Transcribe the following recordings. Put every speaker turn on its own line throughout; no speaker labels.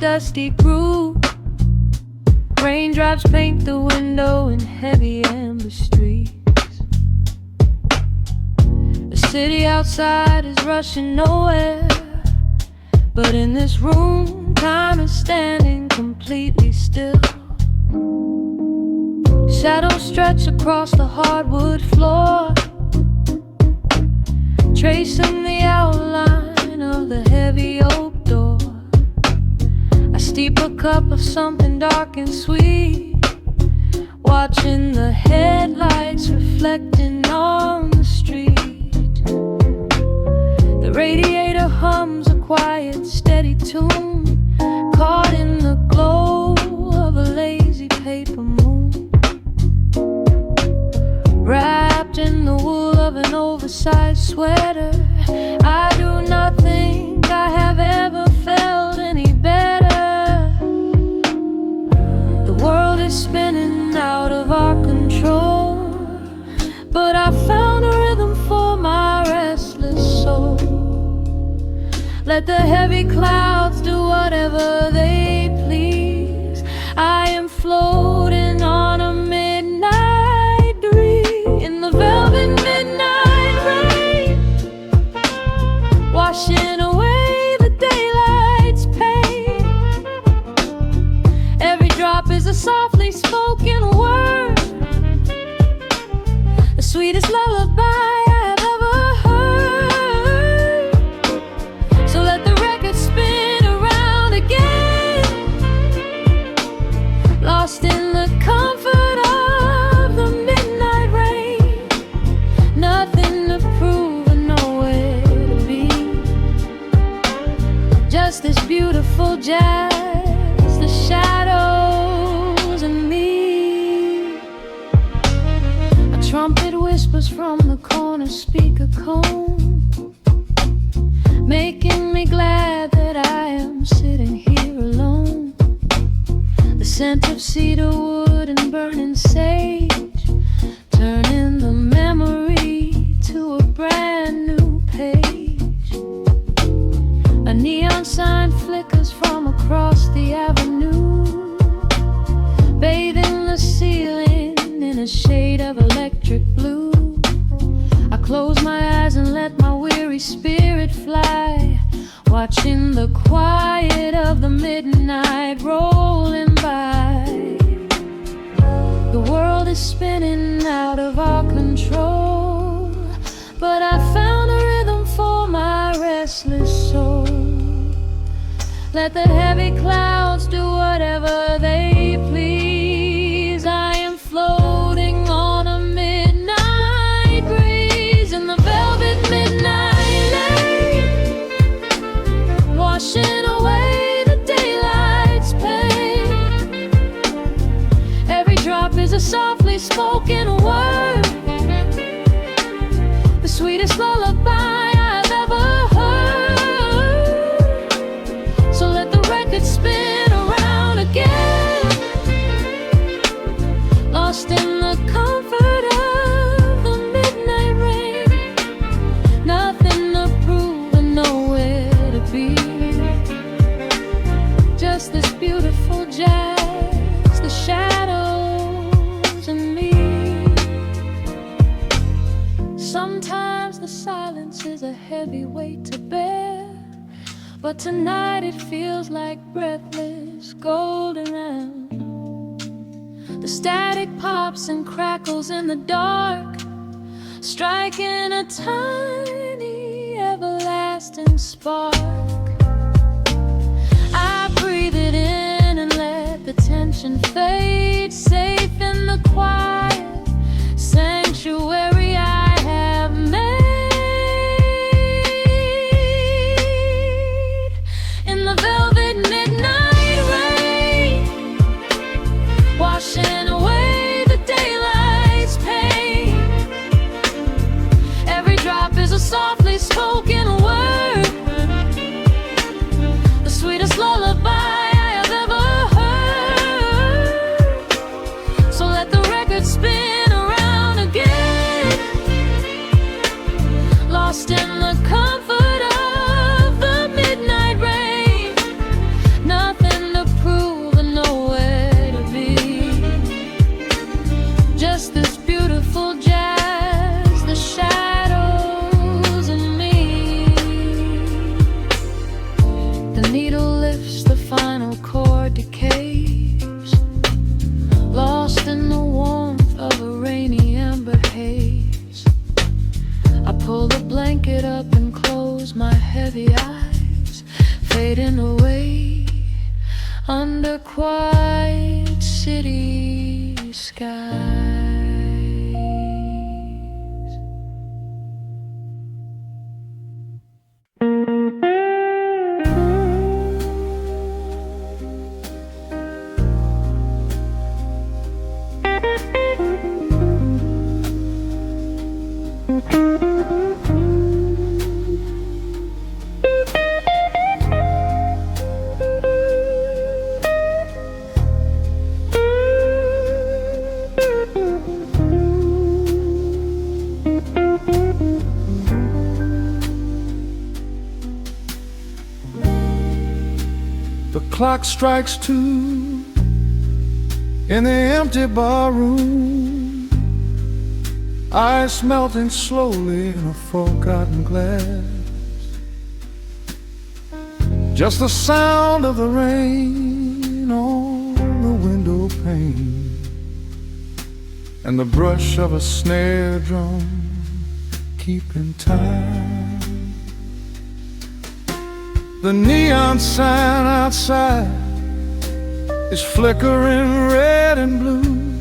dusty groove. Raindrops paint the window in heavy amber streets. The city outside is rushing nowhere, but in this room, time is standing completely still. Shadows stretch across the hardwood floor, tracing the outline of the heavy oak door. I steep a cup of something dark and sweet, watching the headlights reflecting on the street. The radiator hums a quiet, steady tune, caught in the glow of a lazy paper moon. Wrapped in the wool of an oversized sweater, I do not think I have ever felt any better. The world is spinning out of our control, but I found a rhythm for my restless soul. Let the heavy clouds do whatever they please. I am floating on a midnight breeze in the velvet midnight rain, washing away the daylight's pain. Every drop is a softly spoken word, the sweetest lullaby I have ever heard. So let the record spin around again, lost in the comfort of the midnight rain. Nothing to prove and nowhere to be, just this beautiful jazz, the shadows and me. A trumpet whispers from the corner speaker cone, making me glad that I am sitting here alone. The scent of cedar wood and burning sage, turning the memory to a brand new page. A neon sign flickers from across the avenue, bathing the ceiling in a shade of electric blue. I close my eyes and let my weary spirit fly, watching the quiet of the midnight rolling by. The world is spinning out of our control, but I found a rhythm for my restless soul. Let the heavy clouds do whatever they please. I am floating on a midnight breeze in the velvet midnight lane, washing away the daylight's pain. Every drop is a softly spoken word, the sweetest lullaby I've ever heard. So let the record spin around again, lost in the comfort of the midnight rain. Nothing to prove and nowhere to be, just this beautiful jazz, the shadows and me. Sometimes the silence is a heavy weight to bear, but tonight it feels like breathless golden round. The static pops and crackles in the dark, striking a tiny everlasting spark. I breathe it in and let the tension fade, safe in the quiet sanctuary I have made. In the velvet midnight rain, washing away the daylight's pain. Every drop is a softly spoken word, the sweetest lullaby I have ever heard. So let the record spin blanket up and close my heavy eyes, fading away under quiet city skies.
The clock strikes 2 in the empty bar room, ice melting slowly in a forgotten glass. Just the sound of the rain on the window pane and the brush of a snare drum keeping time. The neon sign outside is flickering red and blue,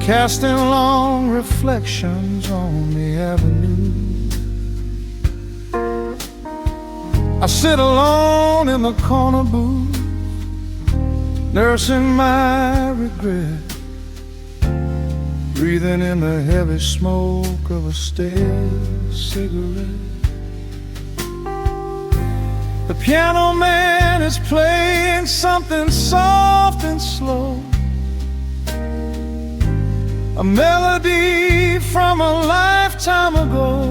casting long reflections on the avenue. I sit alone in the corner booth, nursing my regret, breathing in the heavy smoke of a stale cigarette. The piano man is playing something soft and slow, a melody from a lifetime ago.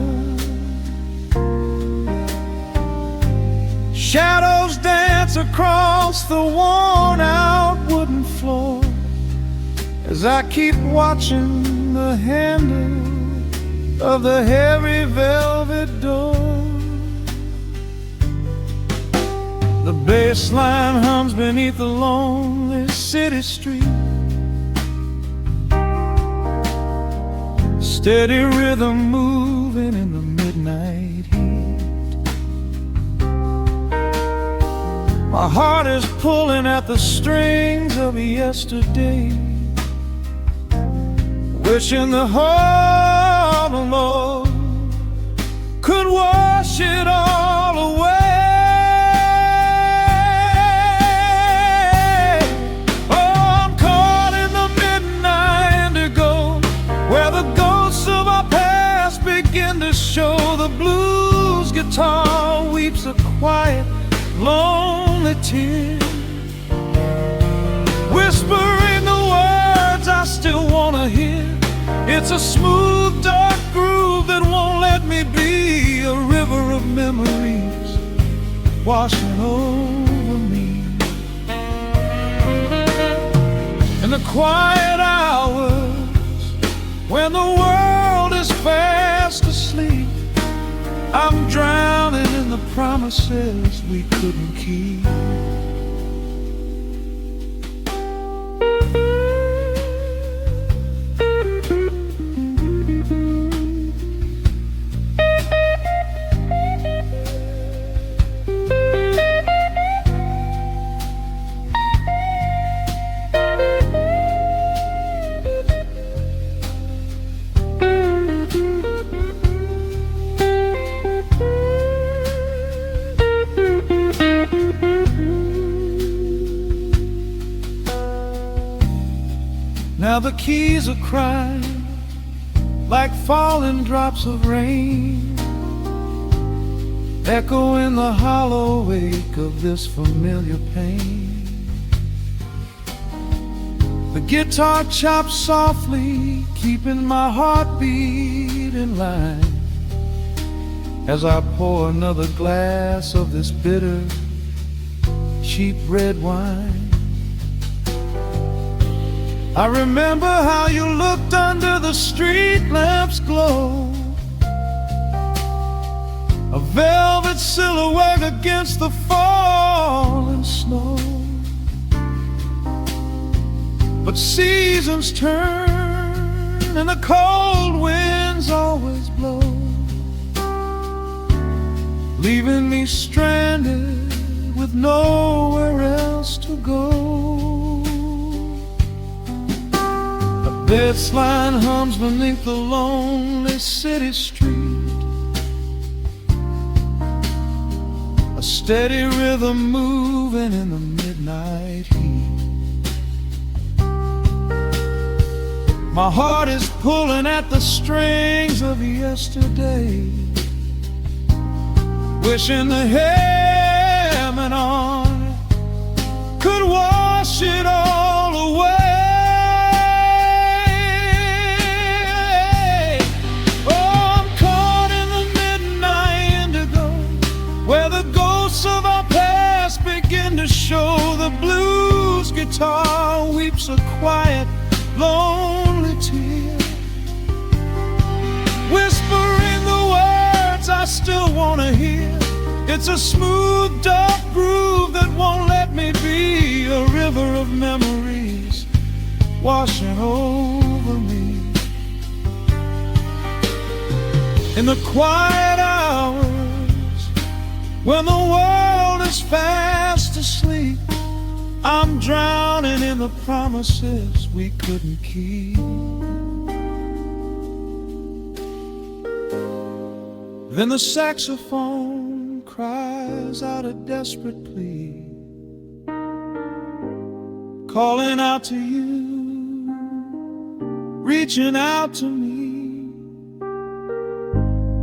Shadows dance across the worn-out wooden floor as I keep watching the handle of the heavy velvet door. The bass line hums beneath the lonely city street, steady rhythm moving in the midnight heat. My heart is pulling at the strings of yesterday, wishing the heart alone could wash it all away. Show the blues guitar weeps a quiet, lonely tear, whispering the words I still wanna hear. It's a smooth, dark groove that won't let me be, a river of memories washing over me. In the quiet hours when the world is fast asleep, I'm drowning in the promises we couldn't keep. Now the keys are crying like falling drops of rain, echo in the hollow wake of this familiar pain. The guitar chops softly, keeping my heartbeat in line as I pour another glass of this bitter, cheap red wine. I remember how you looked under the street lamp's glow, a velvet silhouette against the falling snow. But seasons turn and the cold winds always blow, leaving me stranded with nowhere else to go. A bass line hums beneath the lonely city street, a steady rhythm moving in the midnight heat. My heart is pulling at the strings of yesterday, wishing the heaven on could wash it all away. Oh, I'm caught in the midnight indigo, where the ghosts of our past begin to show. The blues guitar weeps a quiet, lonely tear, whispering the words I still want to hear. It's a smooth, dark groove that won't let me be, a river of memories washing over me. In the quiet hours, when the world is fast asleep, I'm drowning in the promises we couldn't keep. Then the saxophone cries out a desperate plea, calling out to you, reaching out to me.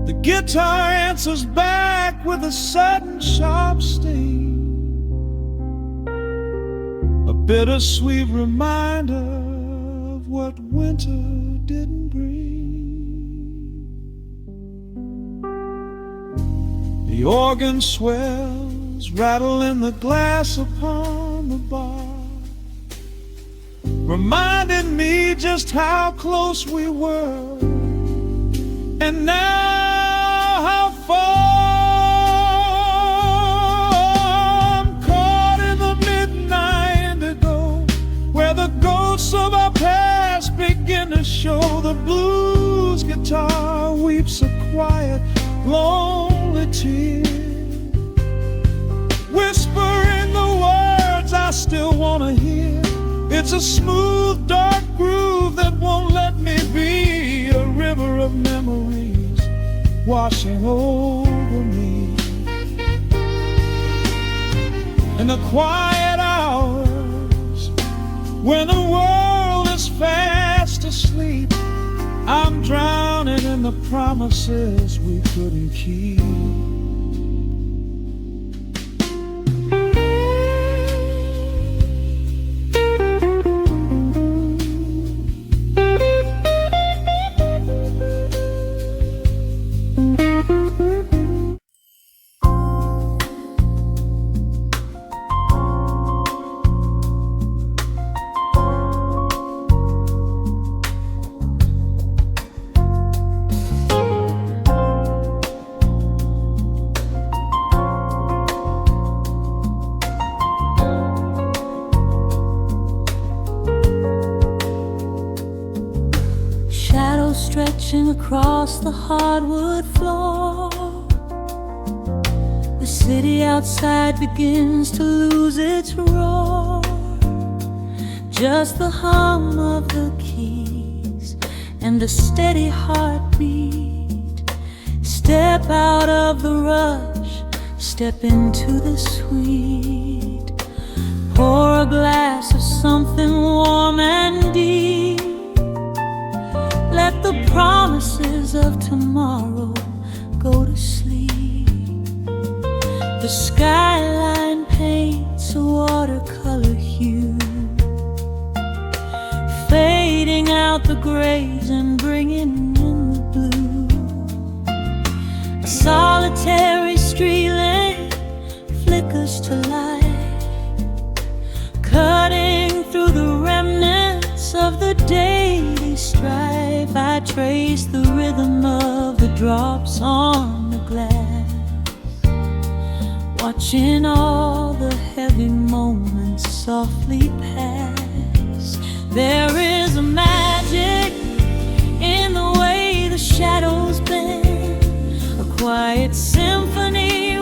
The guitar answers back with a sudden sharp sting, a bittersweet reminder of what winter didn't bring. The organ swells, rattling the glass upon the bar, reminding me just how close we were, and now how far. I'm caught in the midnight indigo, where the ghosts of our past begin to show. The blues guitar weeps a quiet, lonely tear, whispering the words I still want to hear. It's a smooth, dark groove that won't let me be, a river of memories washing over me. In the quiet hours, when the world is fast asleep, I'm drowning in the promises we couldn't keep.
Stretching across the hardwood floor, the city outside begins to lose its roar. Just the hum of the keys and a steady heartbeat. Step out of the rush, step into the sweet. Pour a glass of something warm and deep. Let the promises of tomorrow go to sleep. The skyline paints a watercolor hue, fading out the grays and bringing in the blue. A solitary street lamp flickers to light, cutting through the remnants of the daily strife. I trace the rhythm of the drops on the glass, watching all the heavy moments softly pass. There is a magic in the way the shadows bend, a quiet symphony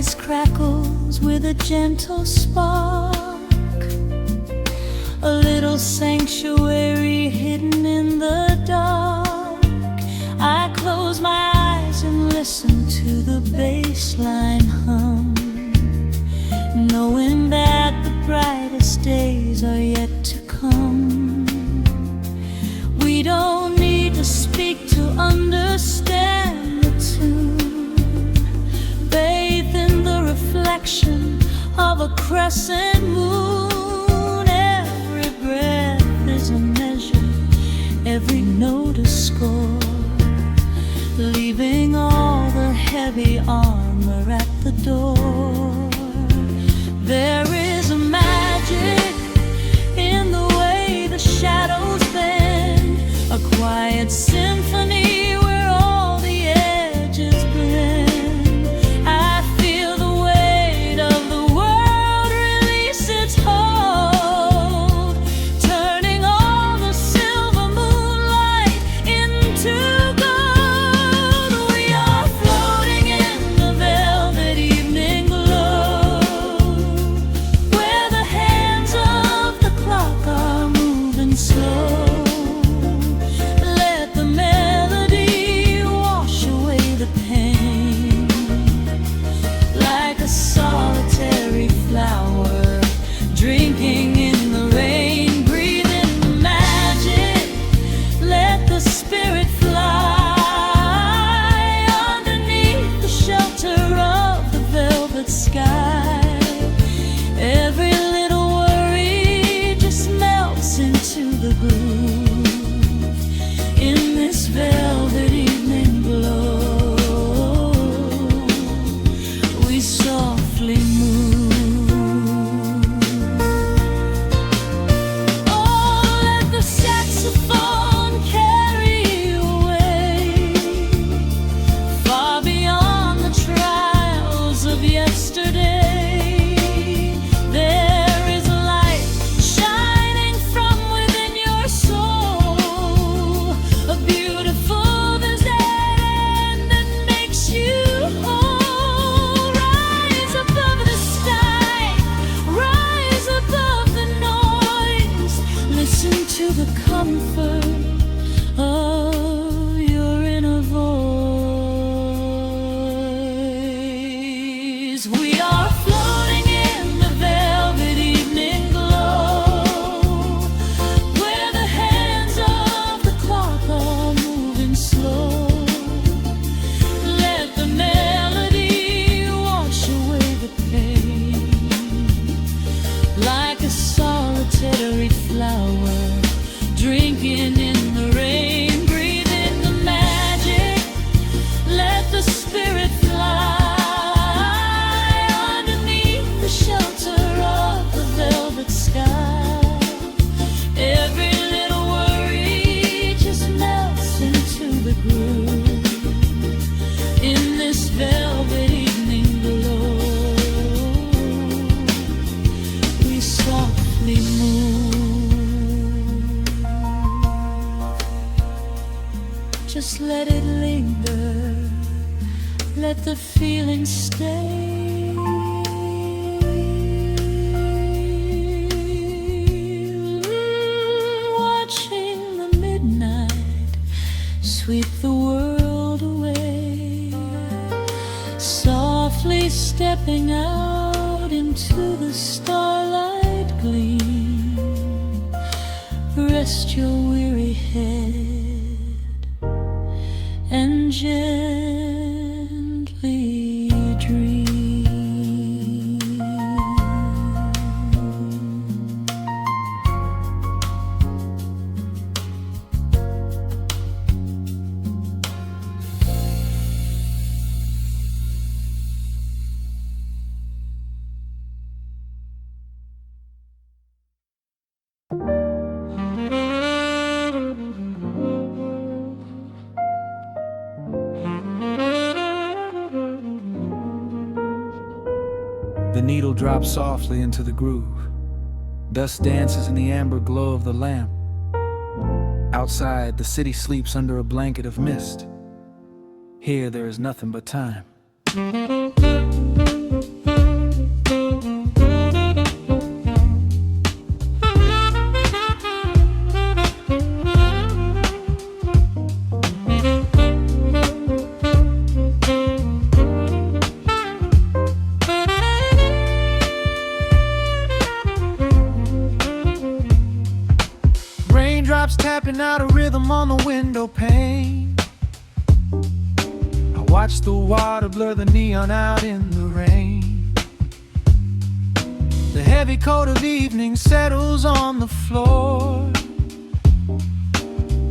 voice crackles with a gentle spark, a little sanctuary hidden in the dark. I close my eyes and listen to the bass line hum, knowing that the brightest days are yet to come. We don't need to speak to understand the tune, bathed in the reflection of a crescent moon. Every breath is a measure, every note a score, leaving all the heavy armor at the door. There is a magic in the way the shadows bend, a quiet symphony where all the edges blend. I feel the weight of the world release its hold, turning all the silver moonlight into gold. We are floating in the velvet evening glow, where the hands of the clock are moving slow. Let the melody wash away the pain, like a solitary flower drinking in the rain. Breathe in the magic, let the spirit fly underneath the shelter of the velvet sky. Every little worry just melts into the groove in this velvet evening glow. We softly move. Oh, let the saxophone carry you away, far beyond the trials of yesterday. There is a light shining from within your soul, a beautiful vision that makes you whole. Rise above the sky, rise above the noise, listen to the comfort of your inner voice. We are floating in the velvet evening glow, where the hands of the clock are moving slow. Let the melody wash away the pain, like a solitary flower drinking in the rain. Breathe in the magic, let the spirit fly underneath the shelter of the velvet sky. Every little worry just melts into the groove in this velvet evening glow. We softly move. Just let it linger, let the feeling stay. Watching the midnight sweep the world away, softly stepping out into the starlight gleam. Rest your weary head and gently dream.
The needle drops softly into the groove. Dust dances in the amber glow of the lamp. Outside, the city sleeps under a blanket of mist. Here, there is nothing but time. Raindrops tapping out a rhythm on the window pane. I watch the water blur the neon out in the rain. The heavy coat of evening settles on the floor.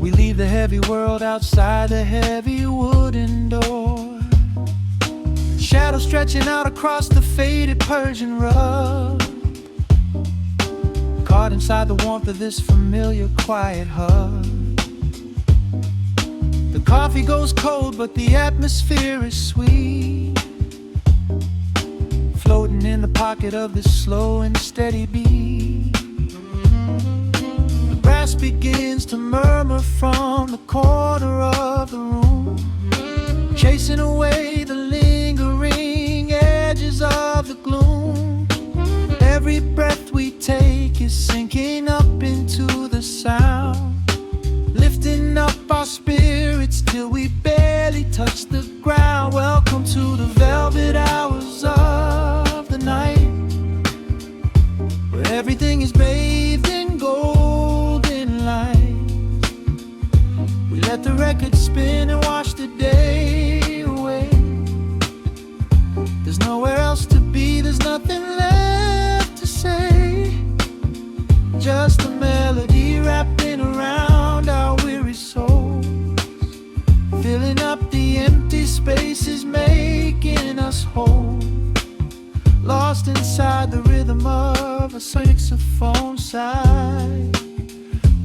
We leave the heavy world outside the heavy wooden door. Shadows stretching out across the faded Persian rug, caught inside the warmth of this familiar quiet hug. The coffee goes cold, but the atmosphere is sweet, floating in the pocket of this slow and steady beat. The brass begins to murmur from the corner of the room, chasing away the lingering edges of the gloom. Every breath we take is sinking up into the sound, lifting up our spirits till we barely touch the ground. Welcome to the velvet hours of the night, where everything is bathed in golden light. We let the record spin and wash the day away. There's nowhere else to be, there's nothing left to say. Just a melody wrapping around our weary souls, filling up the empty spaces, making us whole. Lost inside the rhythm of a saxophone sigh,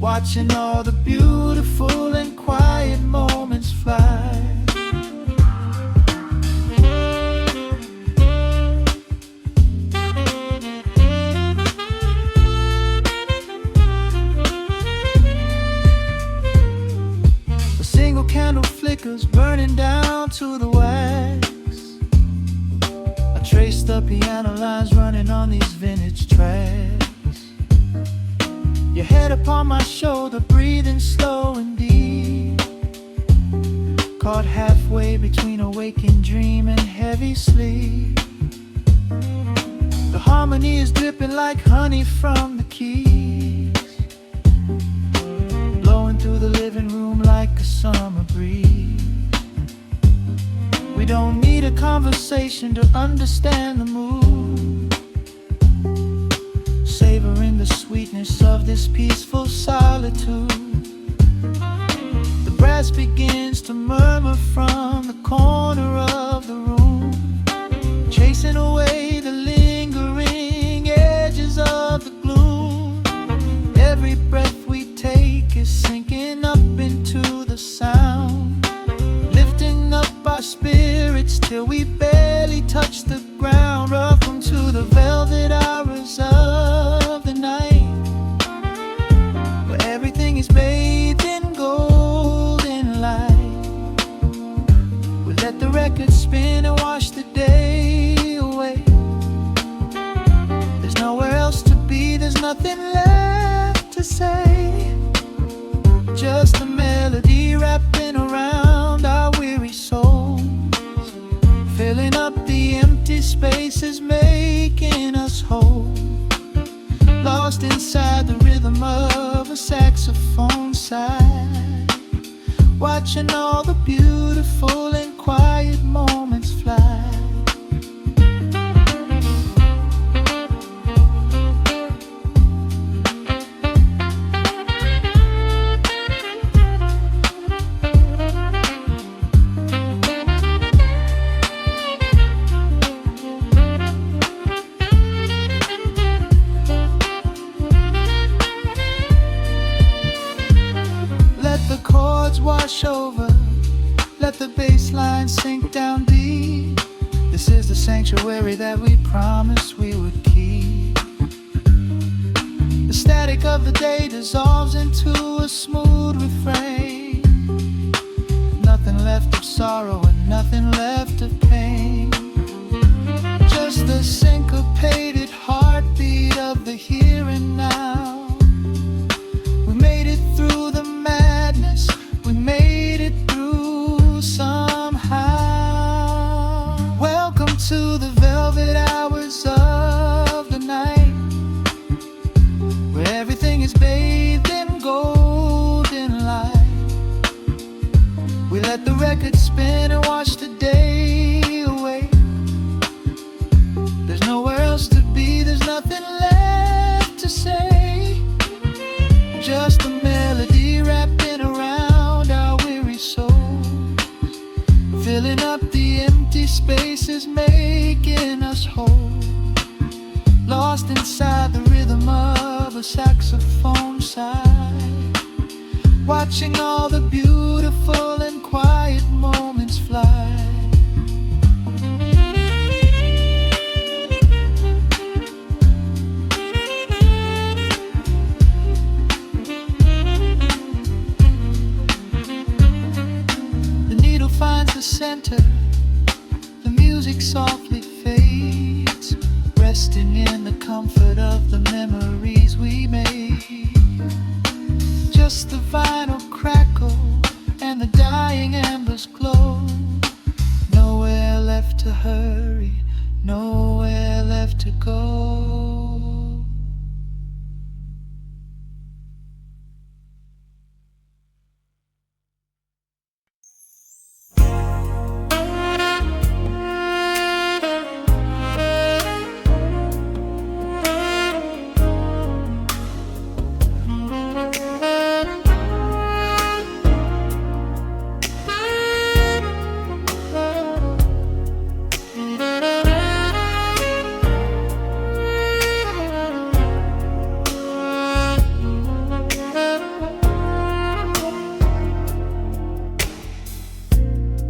watching all the beautiful and quiet moments fly. Candle flickers burning down to the wax. I trace the piano lines running on these vintage tracks. Your head upon my shoulder, breathing slow and deep, caught halfway between a waking dream and heavy sleep. The harmony is dripping like honey from the keys, blowing through the living room like a summer breeze. We don't need a conversation to understand the mood, savoring the sweetness of this peaceful solitude. The brass begins to murmur from the corner of the room, chasing away the lingering edges of the gloom. Every breath we take is sinking up into the sound, lifting up our spirits till we barely touch the ground. Welcome to the velvet hours of the night, where everything is bathed in golden light. We let the record spin and wash the day away. There's nowhere else to be, there's nothing left to say. Just a melody wrapping around our weary souls, filling up the empty spaces, making us whole. Lost inside the rhythm of a saxophone sigh, watching all the beautiful and quiet moments fly. Wash over, let the bass line sink down deep. This is the sanctuary that we promised we would keep. The static of the day dissolves into a smooth refrain. Nothing left of sorrow and nothing left of pain. Just could spin and watch the day away. There's nowhere else to be, there's nothing left to say. Just a melody wrapping around our weary souls, filling up the empty spaces, making us whole. Lost inside the rhythm of a saxophone sigh, watching all the beautiful and quiet moments fly. The needle finds the center, the music softly fades, resting in the comfort of the memories we made. Just the vinyl crackle and the dying embers glow. Nowhere left to hurry, nowhere left to go.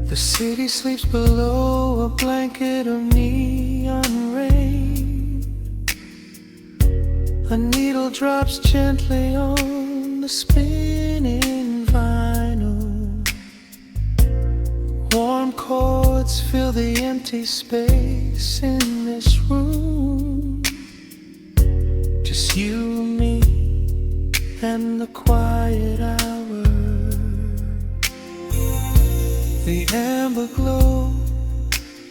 The city sleeps below a blanket of neon rain. A needle drops gently on the spinning vinyl. Warm chords fill the empty space in this room. Just you, me, and the quiet hour. The amber glow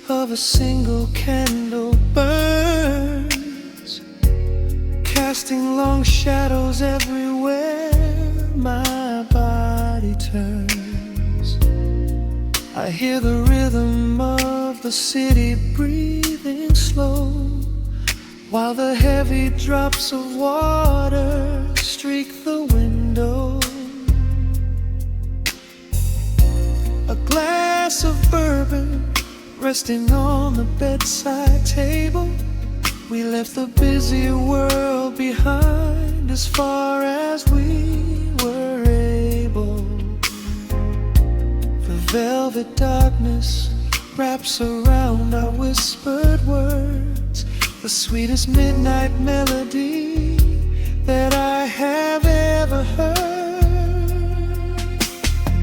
of a single candle burns, casting long shadows everywhere my body turns. I hear the rhythm of the city breathing slow, while the heavy drops of water streak the window. A glass of bourbon resting on the bedside table. We left the busy world behind as far as we were able. The velvet darkness wraps around our whispered words, the sweetest midnight melody that I have ever heard.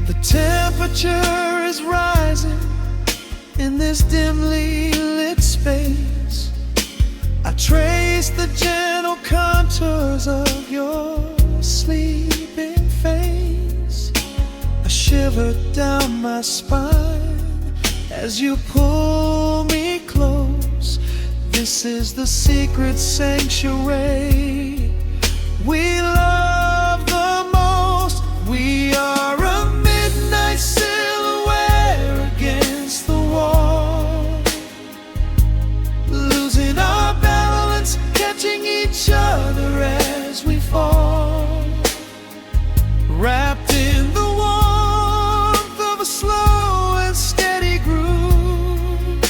The temperature is rising in this dimly lit space. I trace the gentle contours of your sleeping face. A shiver down my spine as you pull me close. This is the secret sanctuary we love the most. We are a midnight silhouette against the wall, losing our balance, catching each other as we fall, wrapped in the warmth of a slow and steady groove,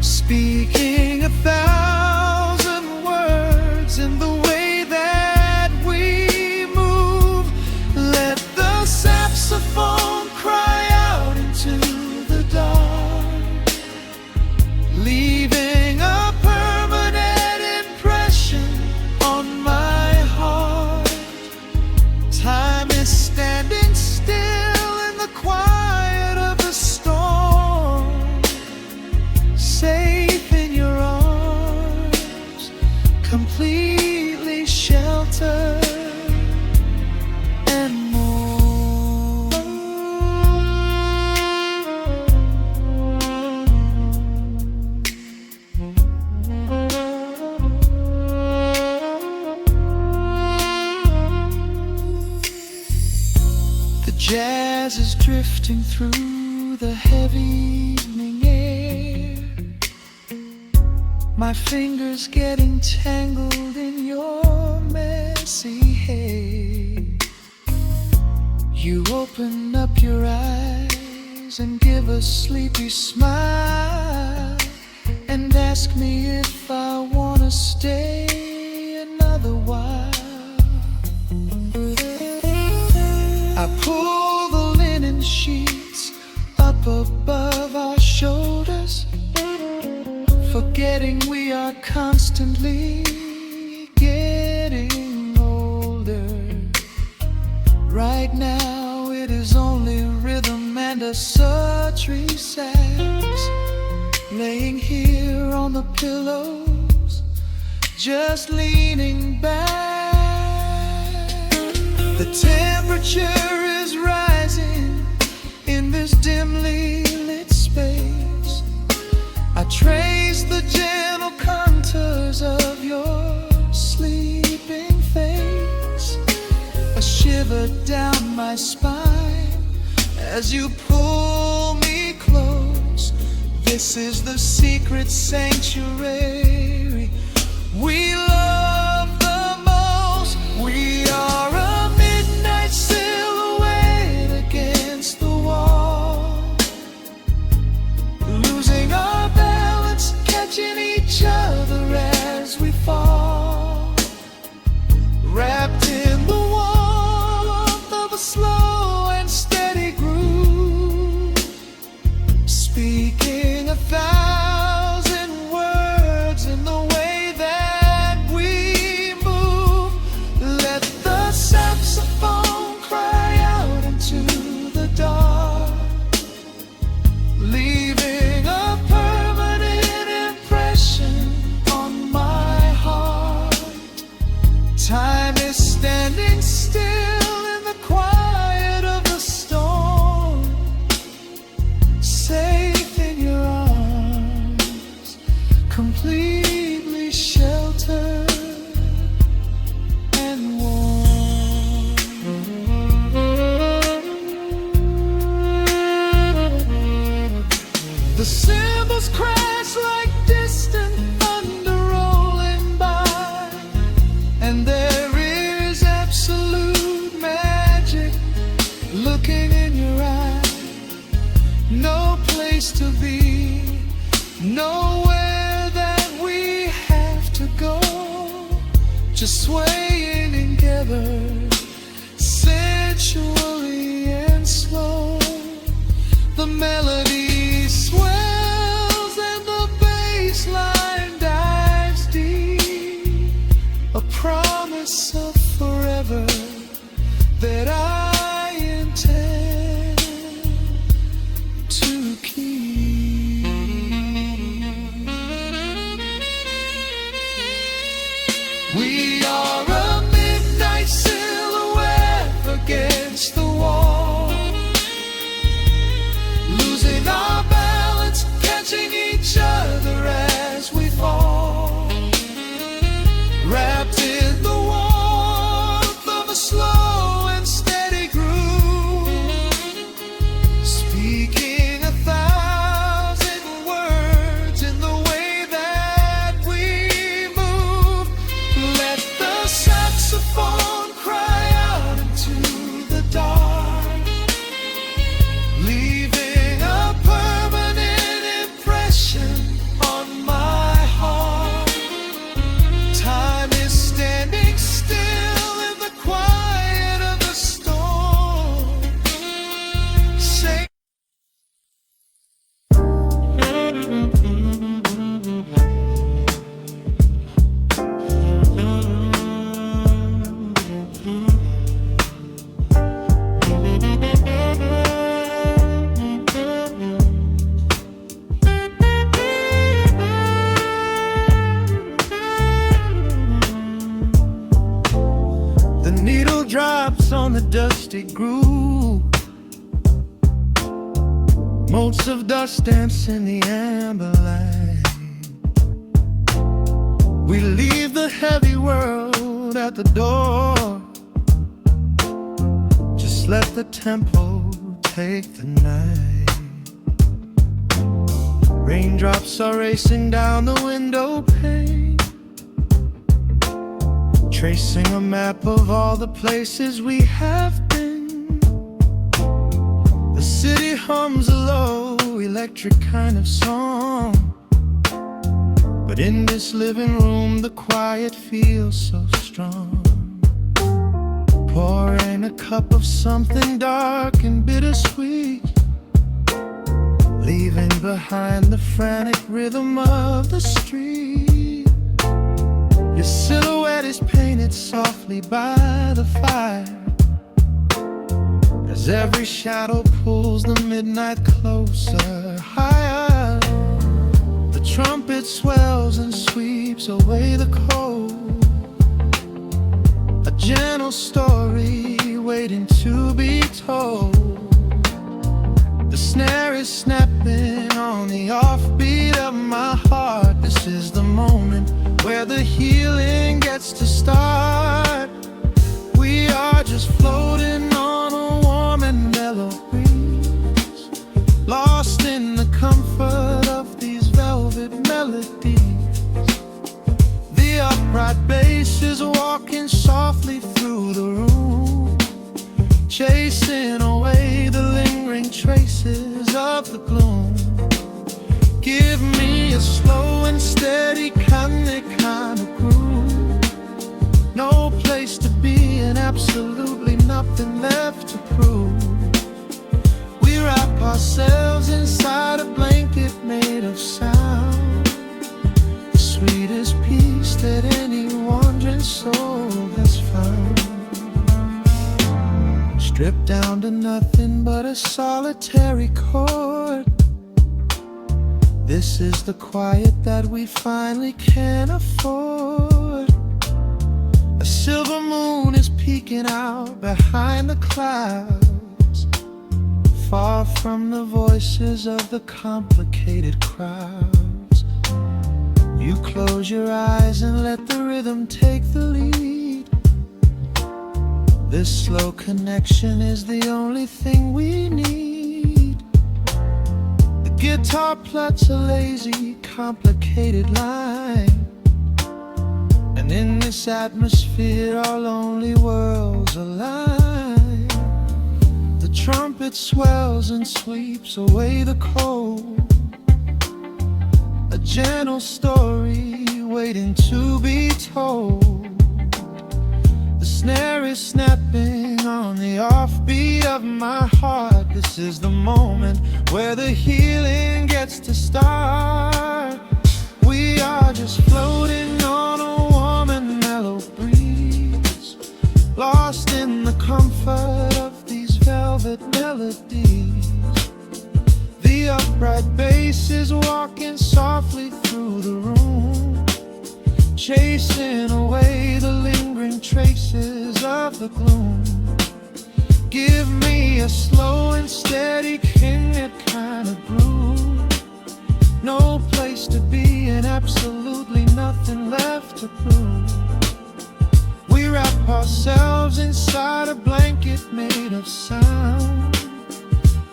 speaking 1,000 words in the way that we move. Let the saxophone cry out into the dark, leaving a permanent impression on my heart. Time is standing still in the quiet of the storm, safe in your arms, completely sheltered and more. The jazz is drifting through the heavy evening air, my fingers getting tangled in your messy hair. You open up your eyes and give a sleepy smile and ask me if I wanna stay another while. I pull the linen sheets up above our shoulders, forgetting we are constantly getting older. Right now it is only rhythm and a sultry sax, laying here on the pillows, just leaning back. The temperature is rising in this dimly lit space. I trace the gentle contours of your sleeping face, a shiver down my spine as you pull me close. This is the secret sanctuary we love the most. We are a midnight silhouette against the wall, losing our balance, catching each other as we fall, wrapped in the warmth of a slow and steady groove, speaking 1,000 words in the way that we move. Let the saxophone cry out into the dark, leaving a permanent impression on my heart. Time is standing still in the quiet of the storm, safe in your arms, completely sheltered and warm. The cymbals crash like distant thunder rolling by, and there is absolute magic looking in your eyes. No place to be, nowhere that we have to go, just swaying together, sensually and slow. The melody swells and the bass line dives deep, a promise of forever that I intend to keep. We are a midnight silhouette against the wall, losing our balance, catching each other as we fall, wrapped in the warmth of a slow and steady groove, speaking 1,000 words in the way that we move. Let the saxophone cry out into the dark, leaving a permanent impression on my heart. Time is standing still in the quiet of the storm. Say the needle drops on the dusty groove, motes of dust dance in the amber light. We leave the heavy world at the door, just let the tempo take the night. Raindrops are racing down the window pane, tracing a map of all the places we have been. The city hums a low, electric kind of song, but in this living room the quiet feels so strong. Pouring a cup of something dark and bittersweet, leaving behind the frantic rhythm of the street. Your silhouette is painted softly by the fire, as every shadow pulls the midnight closer, higher. The trumpet swells and sweeps away the cold, a gentle story waiting to be told. The snare is snapping on the offbeat of my heart. This is the moment where the healing gets to start. We are just floating on a warm and mellow breeze, lost in the comfort of these velvet melodies. The upright bass is walking softly through the room, chasing away the lingering traces of the gloom. Give me a slow and steady kind of groove, no place to be and absolutely nothing left to prove. We wrap ourselves inside a blanket made of sound, the sweetest peace that any wandering soul has found. Stripped down to nothing but a solitary chord, this is the quiet that we finally can afford. A silver moon is peeking out behind the clouds, far from the voices of the complicated crowds. You close your eyes and let the rhythm take the lead. This slow connection is the only thing we need. The guitar plots a lazy, complicated line, and in this atmosphere our lonely worlds align. The trumpet swells and sweeps away the cold, a gentle story waiting to be told. The snare is snapping on the offbeat of my heart. This is the moment where the healing gets to start. We are just floating on a warm and mellow breeze, lost in the comfort of these velvet melodies. The upright bass is walking softly through the room, chasing away the lingering traces of the gloom. Give me a slow and steady kind of groove, no place to be and absolutely nothing left to prove. We wrap ourselves inside a blanket made of sound,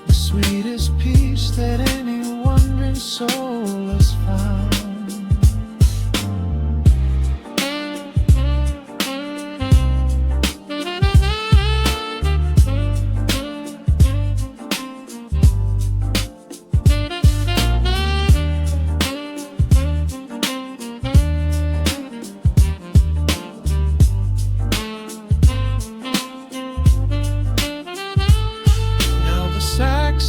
the sweetest peace that any wandering soul has found.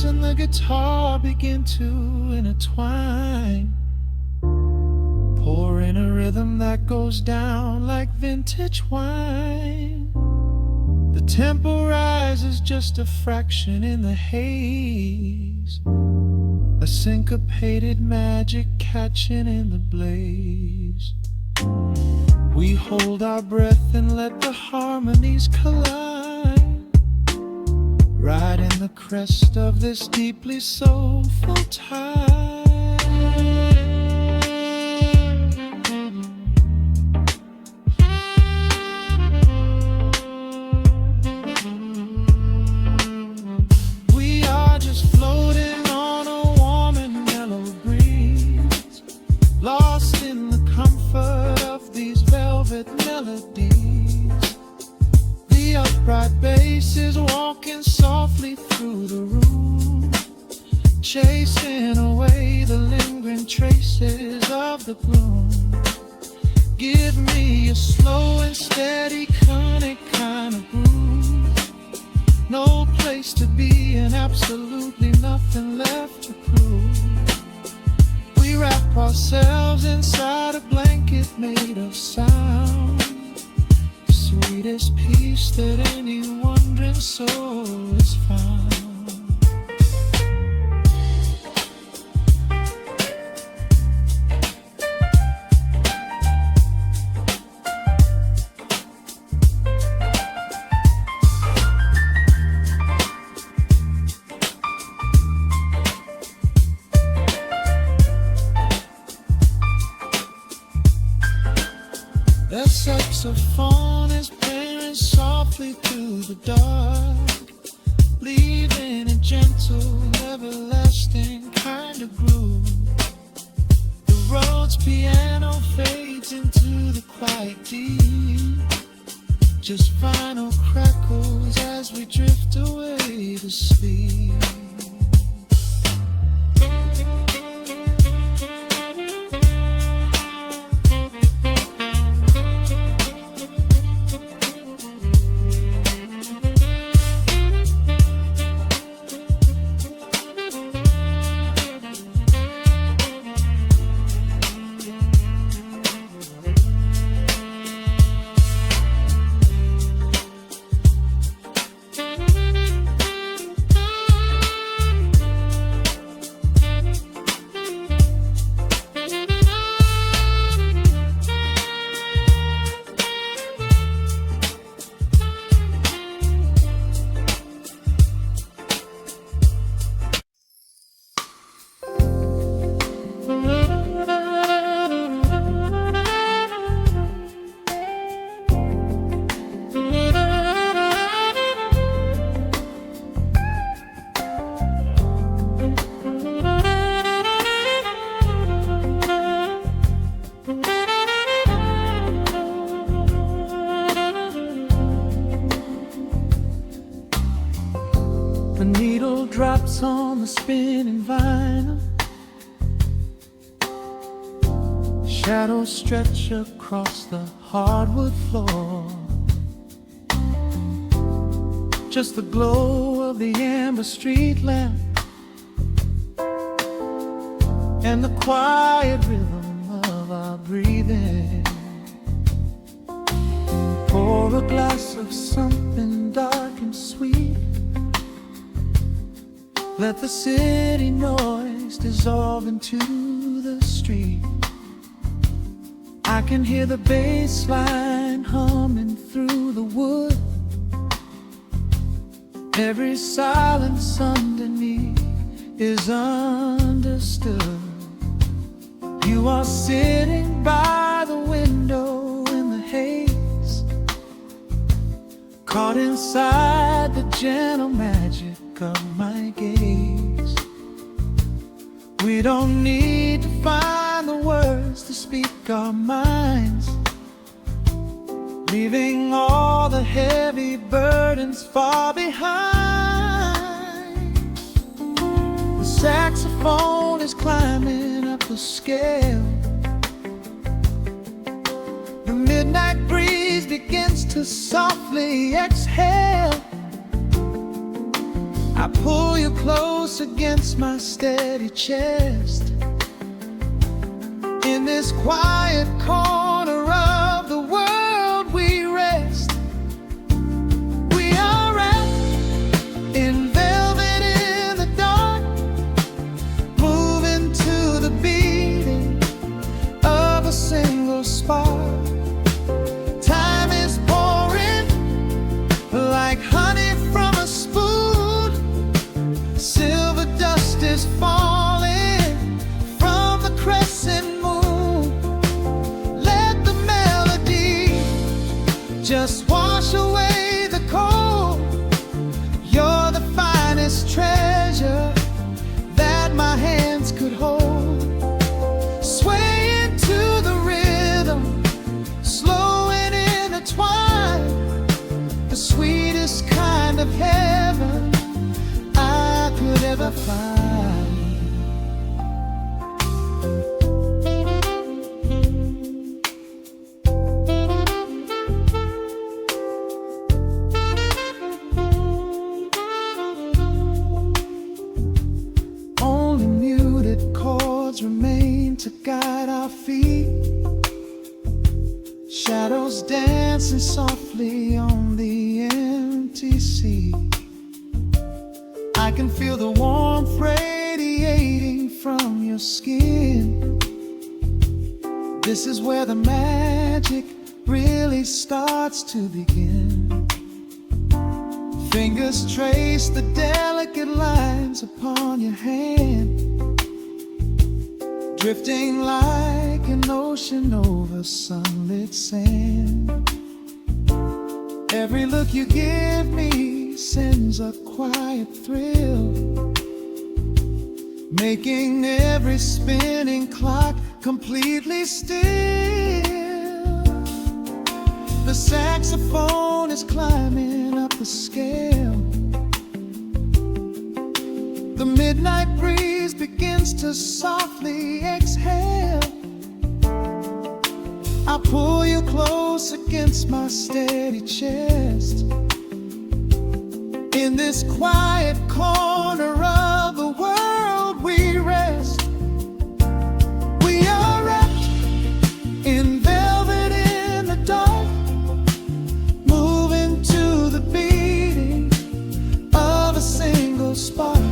And the guitar begin to intertwine, pouring a rhythm that goes down like vintage wine. The tempo rises just a fraction in the haze, a syncopated magic catching in the blaze. We hold our breath and let the harmonies collide, right in the crest of this deeply soulful tide. We are just floating on a warm and mellow breeze, walking softly through the room, chasing away the lingering traces of the bloom. Give me a slow and steady conic kind of groove. No place to be and absolutely nothing left to prove. We wrap ourselves inside a blanket made of sound, the sweetest peace that any wandering soul has found. The saxophone is playing softly through the dark, leaving a gentle, everlasting kind of groove. The road's piano fades into the quiet deep, just final crackles as we drift away to sleep. The needle drops on the spinning vinyl, shadows stretch across the hardwood floor. Just the glow of the amber street lamp and the quiet rhythm of our breathing. Pour a glass of something dark and sweet. Let the city noise dissolve into the street. I can hear the bass line humming through the wood. Every silence underneath is understood. You are sitting by the window in the haze, caught inside the gentle magic of my gaze. We don't need to find the words to speak our minds, leaving all the heavy burdens far behind. The saxophone is climbing up the scale. The midnight breeze begins to softly exhale. I pull you close against my steady chest. In this quiet corner of the world we rest. We are wrapped in velvet in the dark, moving to the beating of a single spark. Time is pouring like honey from a spoon. Silver dust is falling from the crescent moon. Let I find. Only muted chords remain to guide our feet, shadows dancing softly on the empty sea. I can feel the warmth radiating from your skin. This is where the magic really starts to begin. Fingers trace the delicate lines upon your hand, drifting like an ocean over sunlit sand. Every look you give me sends a quiet thrill, making every spinning clock completely still. The saxophone is climbing up the scale. The midnight breeze begins to softly exhale. I pull you close against my steady chest. In this quiet corner of the world we rest. We are wrapped in velvet in the dark, moving to the beating of a single spark.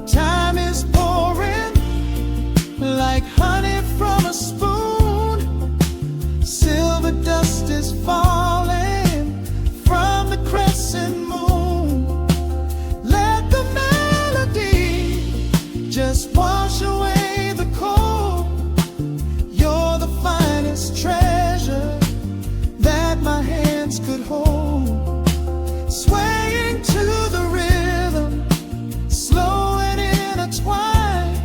Time is pouring like honey from a spoon. Silver dust is falling from the crescent moon. Let the melody just wash away the cold. You're the finest treasure that my hands could hold. Swaying to the rhythm, slow and intertwined,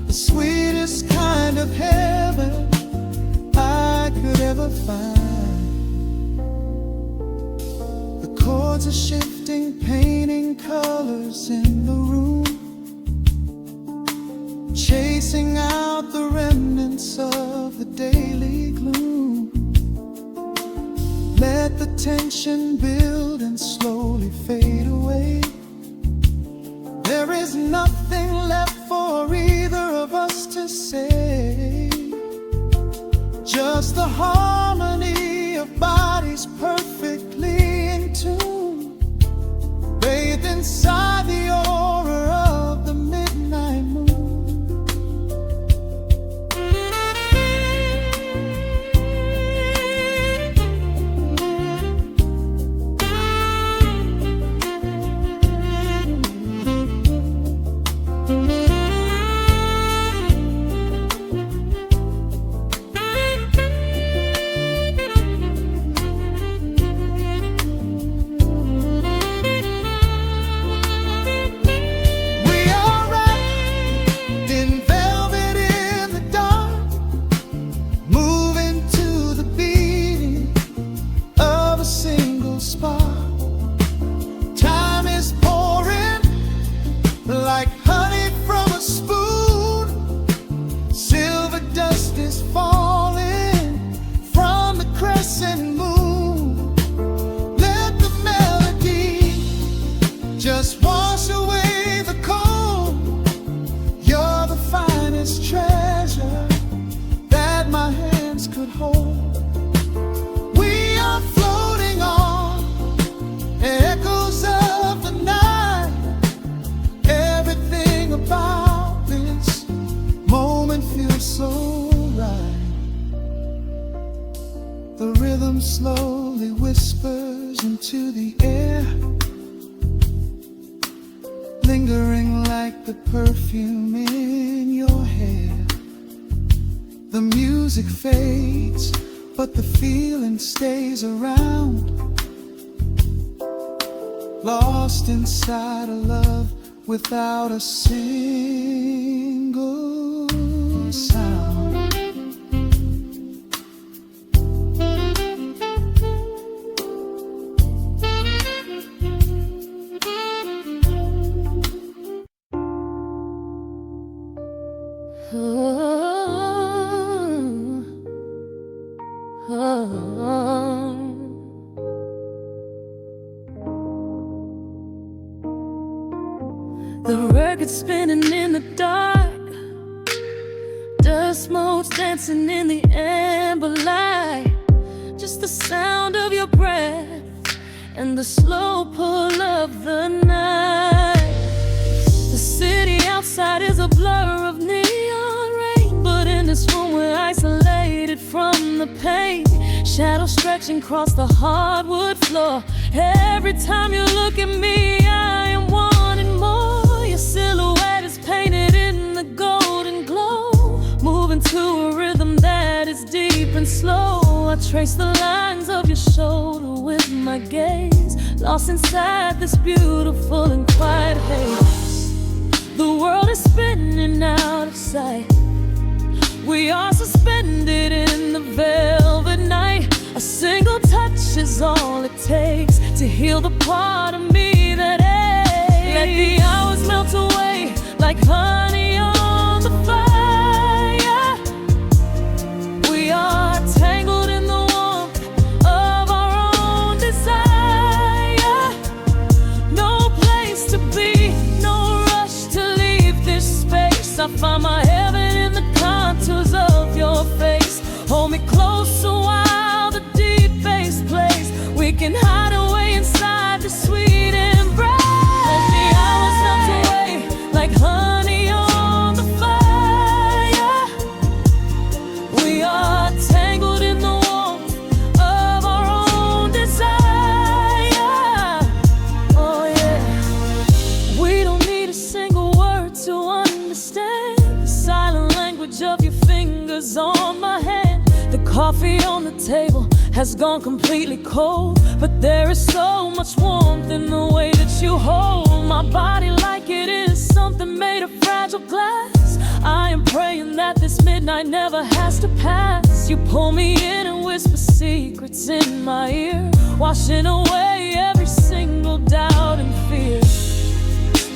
the sweetest kind of heaven I could ever find. The chords are shifting, painting colors in the room, chasing out the remnants of the daily gloom. Let the tension build and slowly fade away. There is nothing left for either of us to say, just the harmony of bodies perfectly in tune, bathed inside the aura of the midnight moon. Like honey from a spoon, silver dust is falling from the crescent moon. Let the melody just wash away the cold. You're the finest treasure that my hands could hold. We are floating on echoes of the night. Everything about this moment feels so right. The rhythm slowly whispers into the air, lingering like the perfume in your hair. The music fades, but the feeling stays around, lost inside a love without a single sound.
The record spinning in the dark, dust motes dancing in the amber light. Just the sound of your breath and the slow pull of the night. The city outside is a blur of neon rain, but in this room we're isolated from the pain. Shadows stretching across the hardwood floor. Every time you look at me, I am wanting more. Your silhouette is painted in the golden glow, moving to a rhythm that is deep and slow. I trace the lines of your shoulder with my gaze, lost inside this beautiful and quiet haze. The world is spinning out of sight. We are suspended in the velvet night. A single touch is all it takes to heal the part of me that aches. Let the hours melt away like honey on the fire. We are tangled in the warmth of our own desire. No place to be, no rush to leave this space. I find my heaven in the contours of your face. Hold me closer while the deep bass plays. We can hide away inside the sweet embrace. Let the hours melt away like honey on the fire. We are tangled in the warmth of our own desire. Oh yeah. We don't need a single word to understand the silent language of your fingers on my hand. The coffee on the table has gone completely cold, but there is so much warmth in the way that you hold my body like it is something made of fragile glass. I am praying that this midnight never has to pass. You pull me in and whisper secrets in my ear, washing away every single doubt and fear.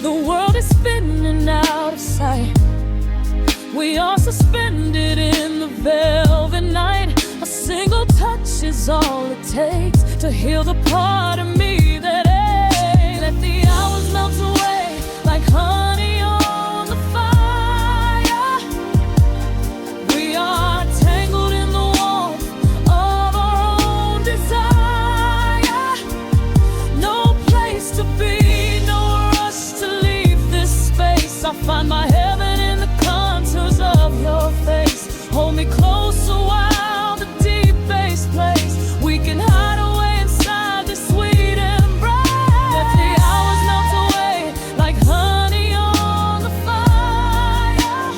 The world is spinning out of sight. We are suspended in the velvet night. A single touch is all it takes to heal the part of me that aches. Let the hours melt away like honey on the fire. We are tangled in the warmth of our own desire. No place to be, no rush to leave this space. I find my heaven in the contours of your face. Hold me closer while the deep bass plays. We can hide away inside this sweet embrace. Let the hours melt away like honey on the fire.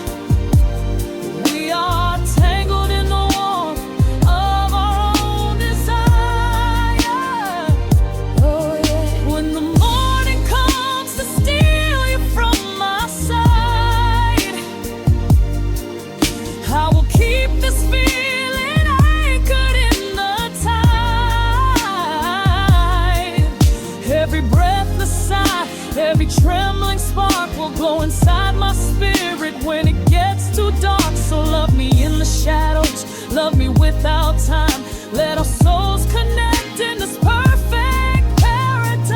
We are tangled in the warmth of our own desire. Oh yeah. When the morning comes to steal you from my side, I will keep this feeling anchored in the tide. Every breathless sigh, every trembling spark will glow inside my spirit when it gets too dark. So love me in the shadows, love me without time. Let our souls connect in this perfect paradise.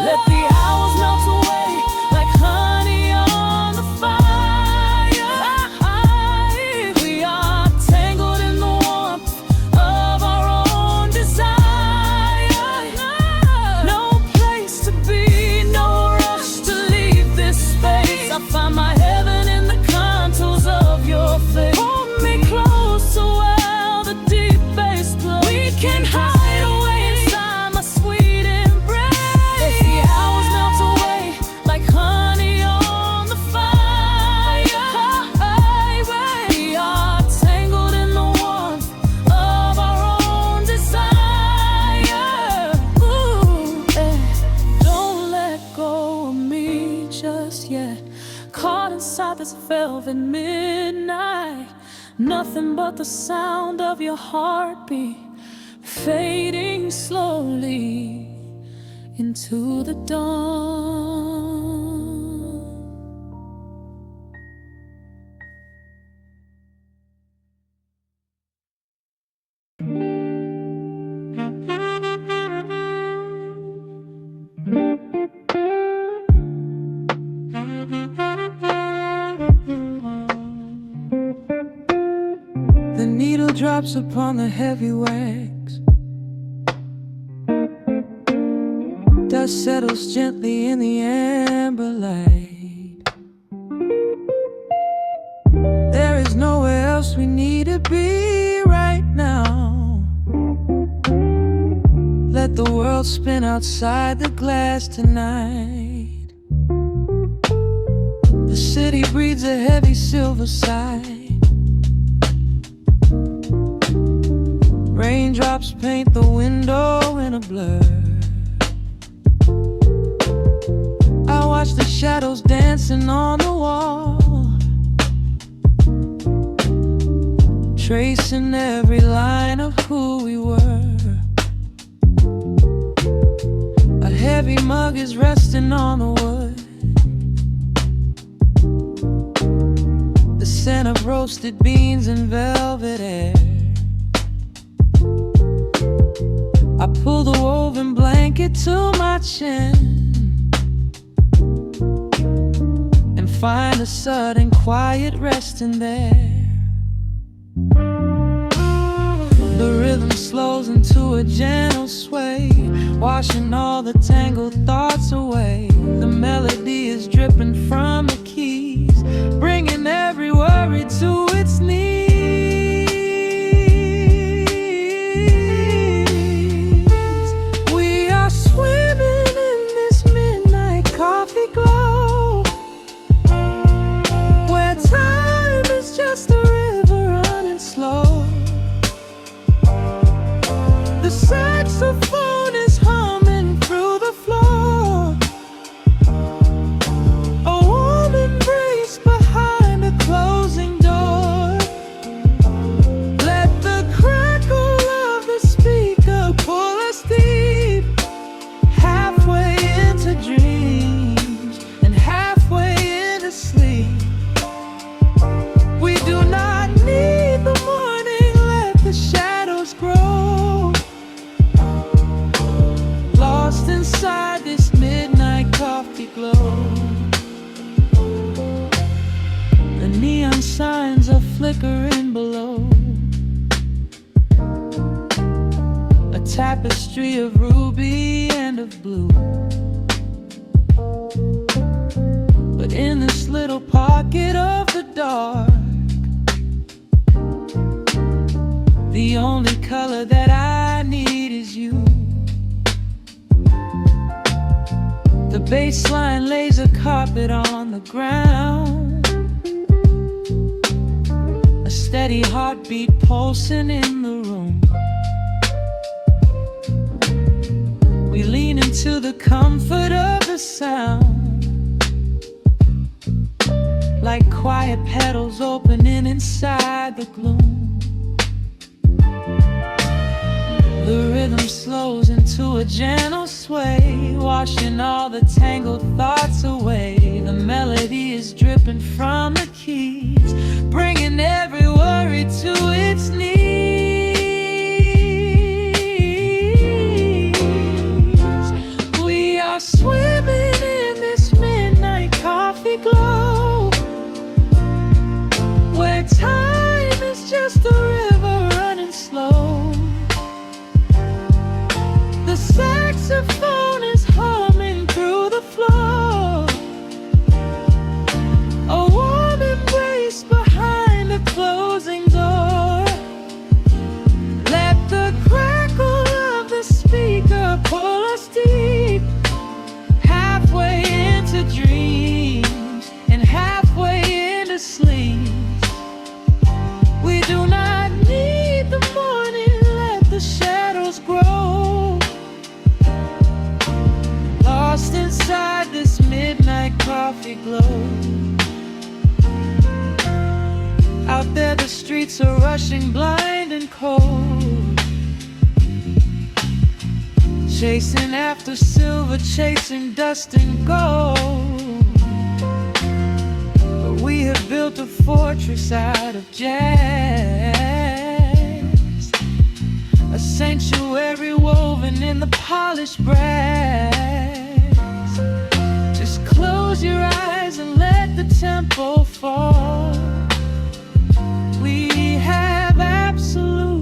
Let the hours melt away like honey on the fire. We are tangled in the warmth of our own desire. No place to be, no rush to leave this space. I find my heaven in the contours of your face. Hold me closer while the deep bass plays. We can hide away inside my sweet embrace. Let the hours melt away like honey on the fire. We are tangled in the warmth of our own desire. Ooh, don't let go of me just yet. Caught inside this velvet midnight. Nothing but the sound of your heartbeat fading slowly into the dawn. drops upon the heavy wax. Dust settles gently in the amber light. There is nowhere else we need to be right now. Let the world spin outside the glass tonight. The city breathes a heavy silver sigh. Raindrops paint the window in a blur. I watch the shadows dancing on the wall, tracing every line of who we were. A heavy mug is resting on the wood. The scent of roasted beans and velvet air. I pull the woven blanket to my chin and find a sudden quiet resting there. The rhythm slows into a gentle sway, washing all the tangled thoughts away. The melody is dripping from the keys, bringing every worry to its knees. We are swimming in this midnight coffee glow, where time is just a river running slow. The saxophone is humming through the floor. A warm embrace behind a closing door. Let the crackle of the speaker pull us deep, halfway into dreams and halfway into sleep. We do not need the morning, let the shadows grow. Lost inside this midnight coffee glow. The neon signs are flickering below. A tapestry of ruby and of blue. But in this little pocket of the dark, the only color that I need is you. The bass line lays a carpet on the ground, a steady heartbeat pulsing in the room. We lean into the comfort of the sound, like quiet petals opening inside the gloom. The rhythm slows into a gentle sway, washing all the tangled thoughts away. The melody is dripping from the keys, bringing every worry to its knees. We are swimming in this midnight coffee glow, where time is just a river running slow. The saxophone is humming through the floor. A warm embrace behind a closing door. Let the crackle of the speaker pull us deep, halfway into dreams and halfway into sleep. We do not need the morning, let the shadows grow. Lost inside this midnight coffee glow. Out there the streets are rushing blind and cold, chasing after silver, chasing dust and gold. But we have built a fortress out of jazz, a sanctuary woven in the polished brass. Just close your eyes and let the tempo fall. We have absolute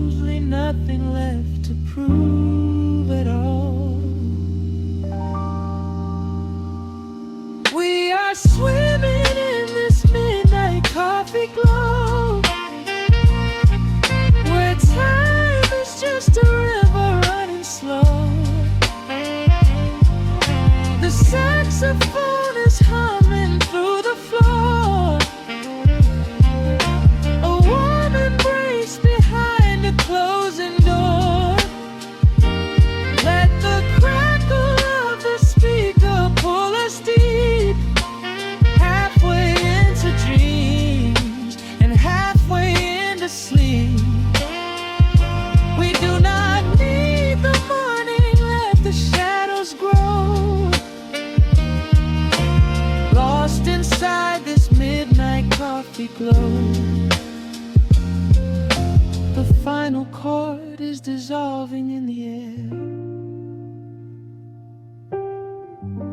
dissolving in the air,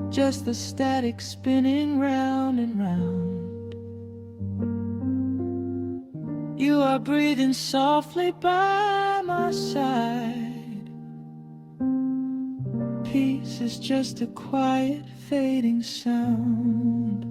just the static spinning round and round. You are breathing softly by my side. Peace is just a quiet fading sound.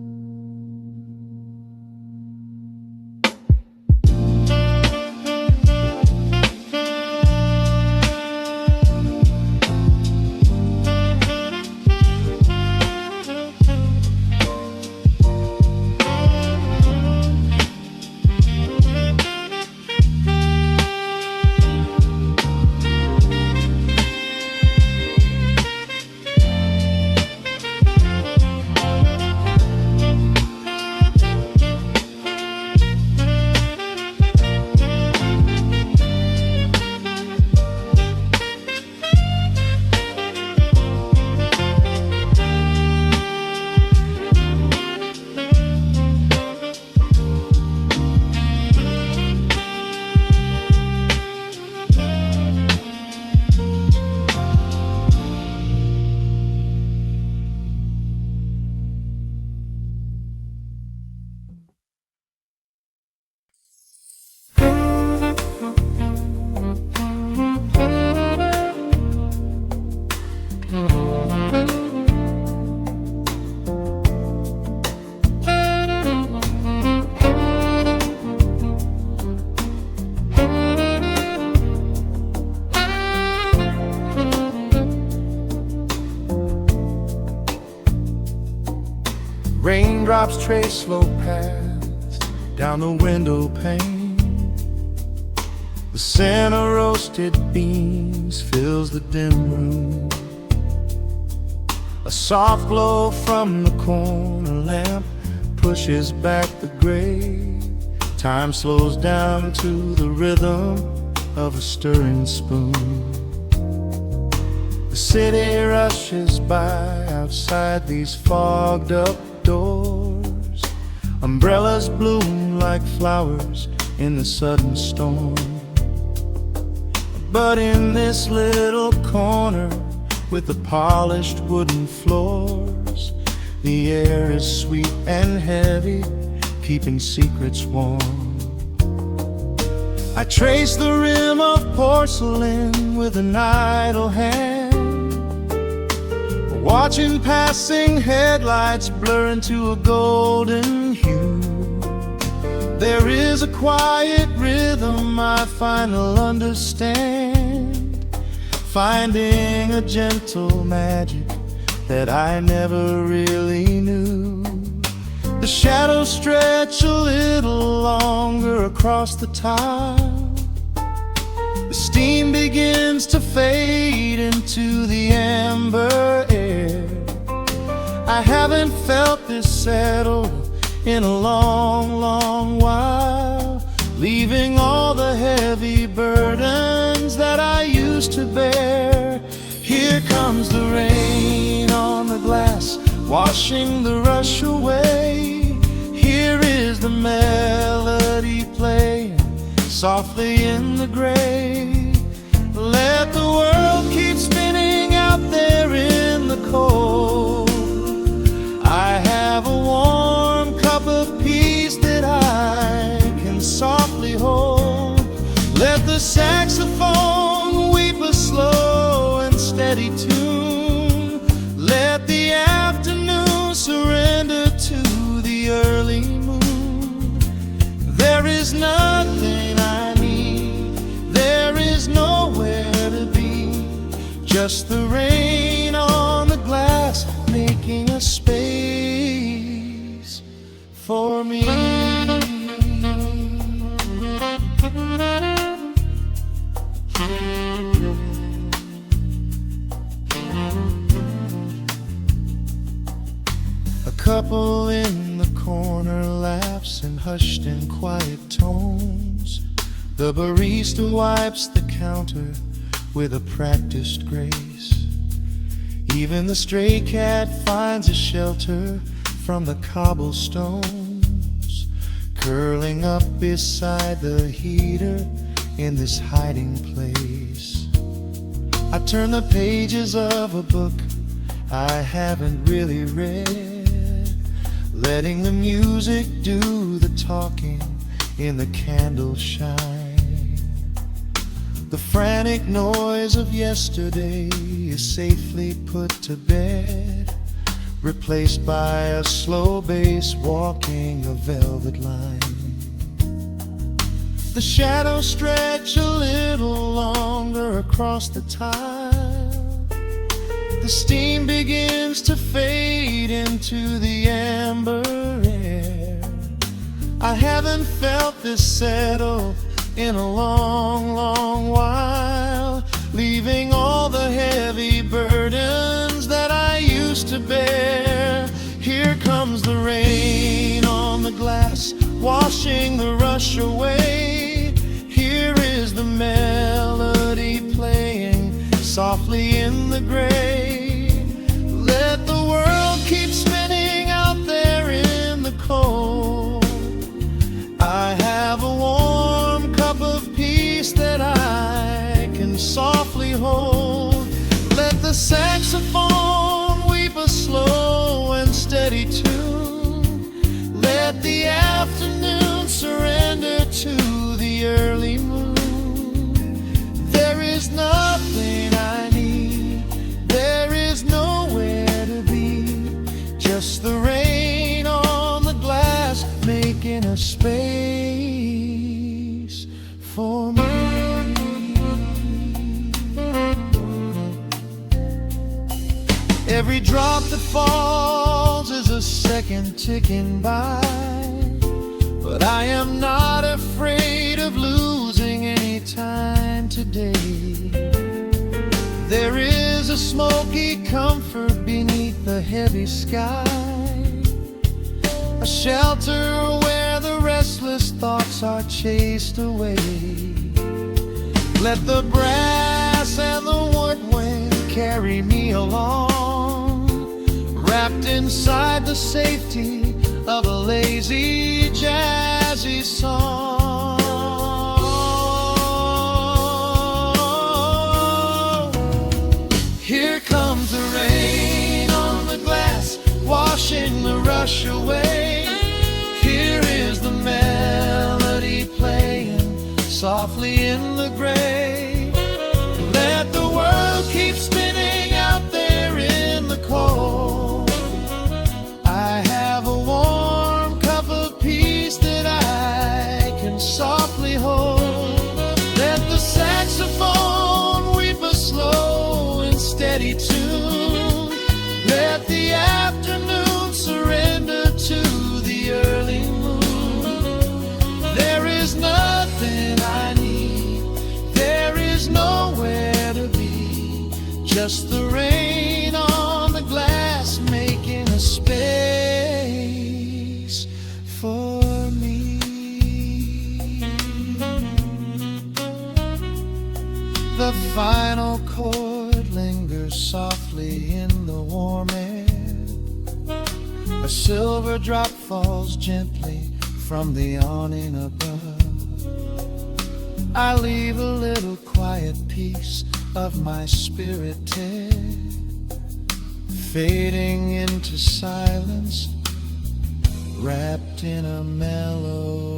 Raindrops trace slow paths down the window pane. The scent of roasted beans fills the dim room. A soft glow from the corner lamp pushes back the gray. Time slows down to the rhythm of a stirring spoon. The city rushes by outside these fogged up doors. Umbrellas bloom like flowers in the sudden storm. But in this little corner with the polished wooden floors, the air is sweet and heavy, keeping secrets warm. I trace the rim of porcelain with an idle hand, watching passing headlights blur into a golden hue. There is a quiet rhythm I finally understand, finding a gentle magic that I never really knew. The shadows stretch a little longer across the tile. The steam begins to fade into the amber air. I haven't felt this settled in a long, long while, leaving all the heavy burdens that I used to bear. Here comes the rain on the glass, washing the rush away. Here is the melody playing softly in the gray. Let the world keep spinning out there in the cold. I have a warm cup of peace that I can softly hold. Let the saxophone weep a slow and steady tune. Let the afternoon surrender to the early moon. There is nothing I need, there is nowhere to be, just the rain on the glass making a space for me. A couple in the corner laughs in hushed and quiet tones. The barista wipes the counter with a practiced grace. Even the stray cat finds a shelter from the cobblestones. Curling up beside the heater in this hiding place. I turn the pages of a book I haven't really read, letting the music do the talking in the candle shine. The frantic noise of yesterday is safely put to bed, replaced by a slow bass walking a velvet line. The shadows stretch a little longer across the tile. The steam begins to fade into the amber air. I haven't felt this settle in a long, long while, leaving all the heavy burdens that I used to bear. Here comes the rain on the glass, washing the rush away. Here is the melody playing softly in the gray. Let the world keep spinning out there in the cold. I have a warm cup of peace that I can softly hold. Let the saxophone weep a slow and steady tune. Let the afternoon surrender to the early moon. There is nothing I need, there is nowhere to be, just the rain on the glass making a space for me. Every drop that falls is a second ticking by, but I am not afraid of losing any time today. There is a smoky comfort beneath the heavy sky, a shelter where the restless thoughts are chased away. Let the brass and the woodwind carry me along, wrapped inside the safety of a lazy, jazzy song. Here comes the rain on the glass, washing the rush away. Here is the melody playing softly in the gray. Let the world keep spinning out there in the cold. I have a warm cup of peace that I can softly hold. Let the saxophone weep a slow and steady tune. Let the afternoon surrender to the early moon. There is nothing I need, there is nowhere to be, just the rain on the glass making a space for me. The final chord lingers softly in the warm air. A silver drop falls gently from the awning above. I leave a little quiet piece of my spirit dead, fading into silence, wrapped in a melody.